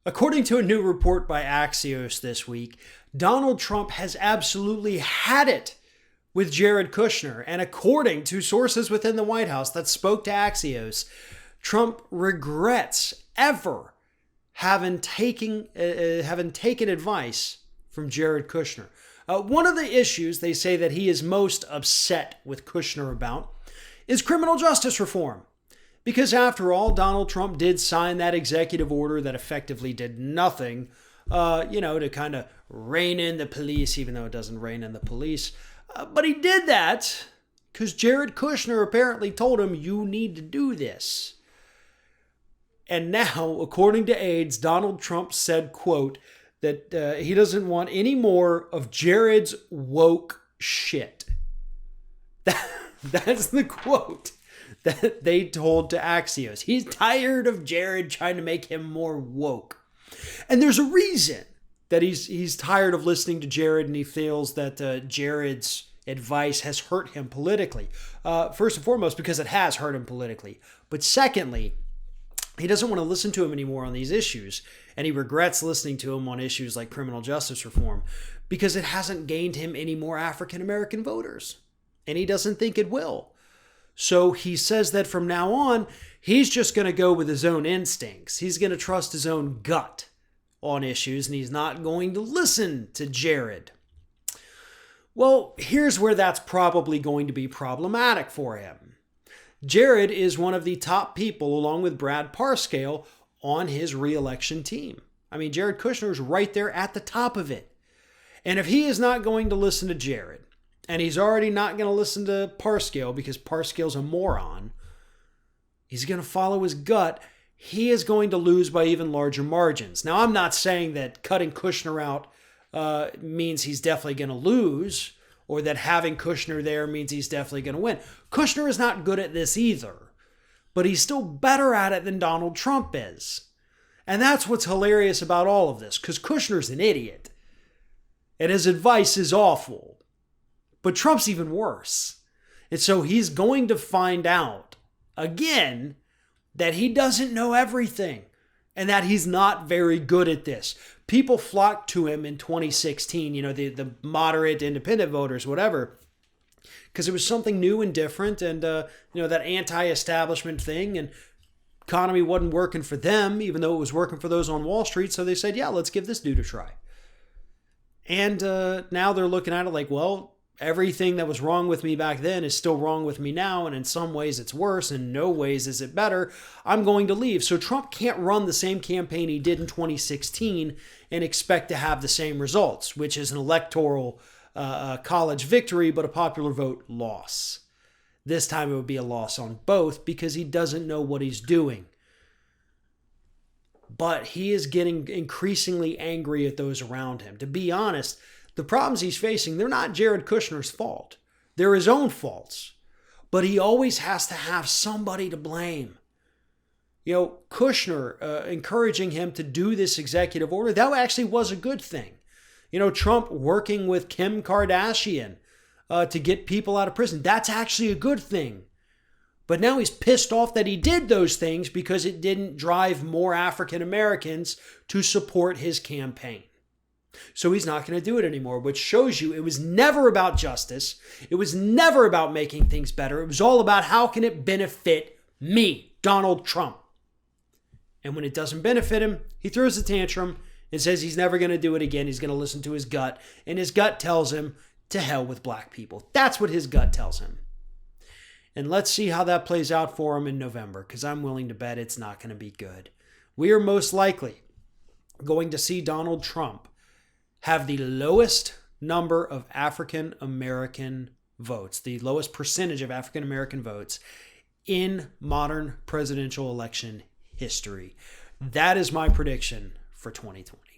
According to a new report by Axios this week, Donald Trump has absolutely had it with Jared Kushner. And according to sources within the White House that spoke to Axios, Trump regrets ever having taken advice from Jared Kushner. One of the issues they say that he is most upset with Kushner about is criminal justice reform. Because after all, Donald Trump did sign that executive order that effectively did nothing, to kind of rein in the police, even though it doesn't rein in the police. But he did that because Jared Kushner apparently told him, you need to do this. And now, according to aides, Donald Trump said, quote, that he doesn't want any more of Jared's woke shit. That's the quote that they told to Axios. He's tired of Jared trying to make him more woke. And there's a reason that he's tired of listening to Jared, and he feels that Jared's advice has hurt him politically. First and foremost, because it has hurt him politically. But secondly, he doesn't want to listen to him anymore on these issues, and he regrets listening to him on issues like criminal justice reform because it hasn't gained him any more African American voters, and he doesn't think it will. So he says that from now on, he's just going to go with his own instincts. He's going to trust his own gut on issues, and he's not going to listen to Jared. Well, here's where that's probably going to be problematic for him. Jared is one of the top people, along with Brad Parscale, on his re-election team. I mean, Jared Kushner is right there at the top of it. And if he is not going to listen to Jared, and he's already not going to listen to Parscale because Parscale's a moron, he's going to follow his gut, he is going to lose by even larger margins. Now, I'm not saying that cutting Kushner out means he's definitely going to lose, or that having Kushner there means he's definitely going to win. Kushner is not good at this either, but he's still better at it than Donald Trump is. And that's what's hilarious about all of this, because Kushner's an idiot, and his advice is awful. But Trump's even worse. And so he's going to find out, again, that he doesn't know everything and that he's not very good at this. People flocked to him in 2016, the moderate independent voters, whatever, because it was something new and different, and, that anti-establishment thing, and economy wasn't working for them, even though it was working for those on Wall Street. So they said, yeah, let's give this dude a try. And now they're looking at it like, well, everything that was wrong with me back then is still wrong with me now, and in some ways it's worse, and in no ways is it better. I'm going to leave. So Trump can't run the same campaign he did in 2016 and expect to have the same results, which is an electoral college victory, but a popular vote loss. This time it would be a loss on both because he doesn't know what he's doing. But he is getting increasingly angry at those around him. To be honest, the problems he's facing, they're not Jared Kushner's fault. They're his own faults. But he always has to have somebody to blame. Kushner encouraging him to do this executive order, that actually was a good thing. Trump working with Kim Kardashian to get people out of prison, that's actually a good thing. But now he's pissed off that he did those things because it didn't drive more African Americans to support his campaign. So he's not going to do it anymore, which shows you it was never about justice. It was never about making things better. It was all about how can it benefit me, Donald Trump. And when it doesn't benefit him, he throws a tantrum and says he's never going to do it again. He's going to listen to his gut. And his gut tells him to hell with black people. That's what his gut tells him. And let's see how that plays out for him in November, because I'm willing to bet it's not going to be good. We are most likely going to see Donald Trump have the lowest number of African American votes, the lowest percentage of African American votes in modern presidential election history. That is my prediction for 2020.